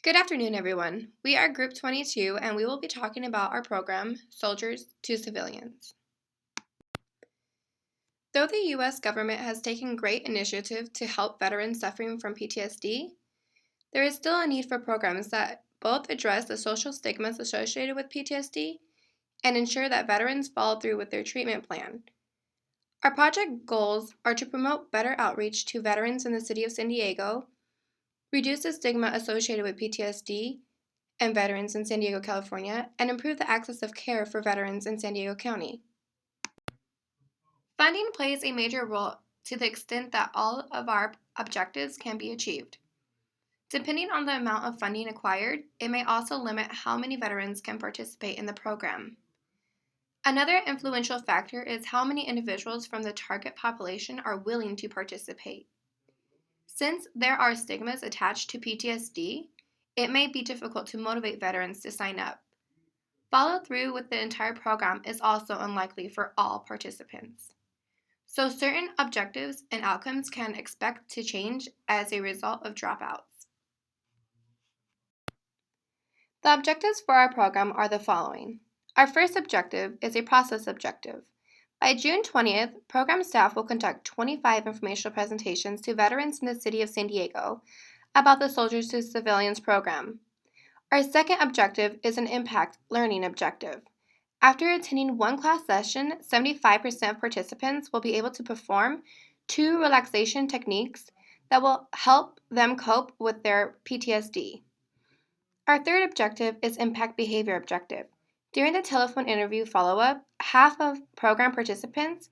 Good afternoon, everyone. We are Group 22, and we will be talking about our program, Soldiers to Civilians. Though the U.S. government has taken great initiative to help veterans suffering from PTSD, there is still a need for programs that both address the social stigmas associated with PTSD and ensure that veterans follow through with their treatment plan. Our project goals are to promote better outreach to veterans in the city of San Diego, reduce the stigma associated with PTSD, and veterans in San Diego, California, and improve the access of care for veterans in San Diego County. Funding plays a major role to the extent that all of our objectives can be achieved. Depending on the amount of funding acquired, it may also limit how many veterans can participate in the program. Another influential factor is how many individuals from the target population are willing to participate. Since there are stigmas attached to PTSD, it may be difficult to motivate veterans to sign up. Follow through with the entire program is also unlikely for all participants. So certain objectives and outcomes can expect to change as a result of dropouts. The objectives for our program are the following. Our first objective is a process objective. By June 20th, program staff will conduct 25 informational presentations to veterans in the city of San Diego about the Soldiers to Civilians program. Our second objective is an impact learning objective. After attending one class session, 75% of participants will be able to perform 2 relaxation techniques that will help them cope with their PTSD. Our third objective is impact behavior objective. During the telephone interview follow-up, half of program participants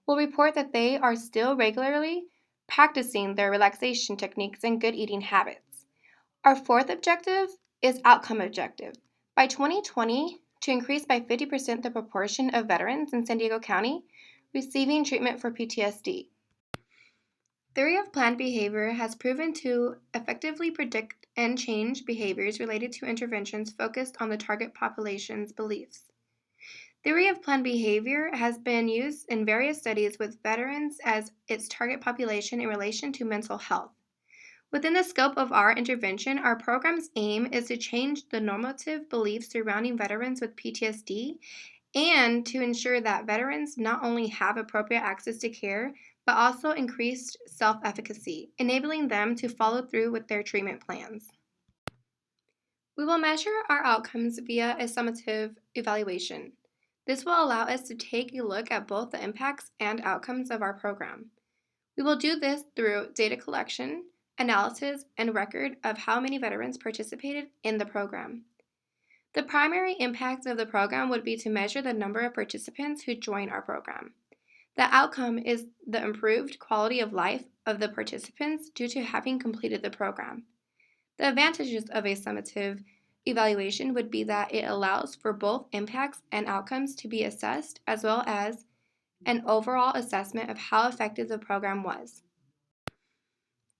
will report that they are still regularly practicing their relaxation techniques and good eating habits. Our fourth objective is outcome objective. By 2020, to increase by 50% the proportion of veterans in San Diego County receiving treatment for PTSD. Theory of planned behavior has proven to effectively predict and change behaviors related to interventions focused on the target population's beliefs. Theory of planned behavior has been used in various studies with veterans as its target population in relation to mental health. Within the scope of our intervention, our program's aim is to change the normative beliefs surrounding veterans with PTSD and to ensure that veterans not only have appropriate access to care, but also increased self-efficacy, enabling them to follow through with their treatment plans. We will measure our outcomes via a summative evaluation. This will allow us to take a look at both the impacts and outcomes of our program. We will do this through data collection, analysis, and record of how many veterans participated in the program. The primary impact of the program would be to measure the number of participants who join our program. The outcome is the improved quality of life of the participants due to having completed the program. The advantages of a summative evaluation would be that it allows for both impacts and outcomes to be assessed, as well as an overall assessment of how effective the program was.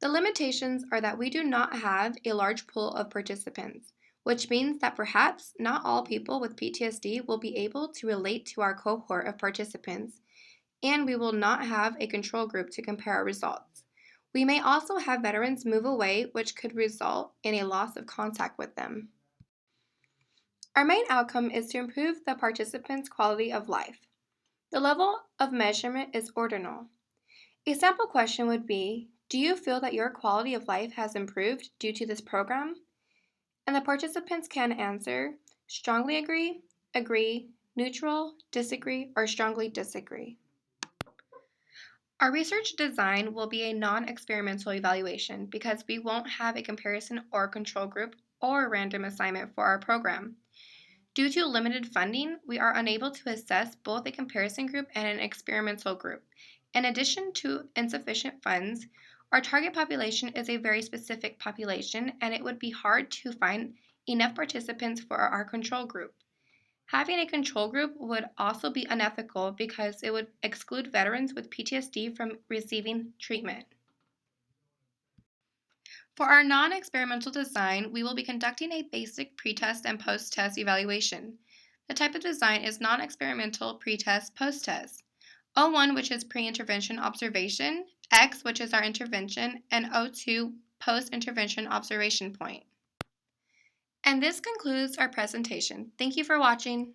The limitations are that we do not have a large pool of participants, which means that perhaps not all people with PTSD will be able to relate to our cohort of participants, and we will not have a control group to compare our results. We may also have veterans move away, which could result in a loss of contact with them. Our main outcome is to improve the participants' quality of life. The level of measurement is ordinal. A sample question would be, do you feel that your quality of life has improved due to this program? And the participants can answer, strongly agree, neutral, disagree, or strongly disagree. Our research design will be a non-experimental evaluation because we won't have a comparison or control group or random assignment for our program. Due to limited funding, we are unable to assess both a comparison group and an experimental group. In addition to insufficient funds, our target population is a very specific population, and it would be hard to find enough participants for our control group. Having a control group would also be unethical because it would exclude veterans with PTSD from receiving treatment. For our non-experimental design, we will be conducting a basic pretest and post-test evaluation. The type of design is non-experimental pretest post-test. O1, which is pre-intervention observation, X, which is our intervention, and O2, post-intervention observation point. And this concludes our presentation. Thank you for watching.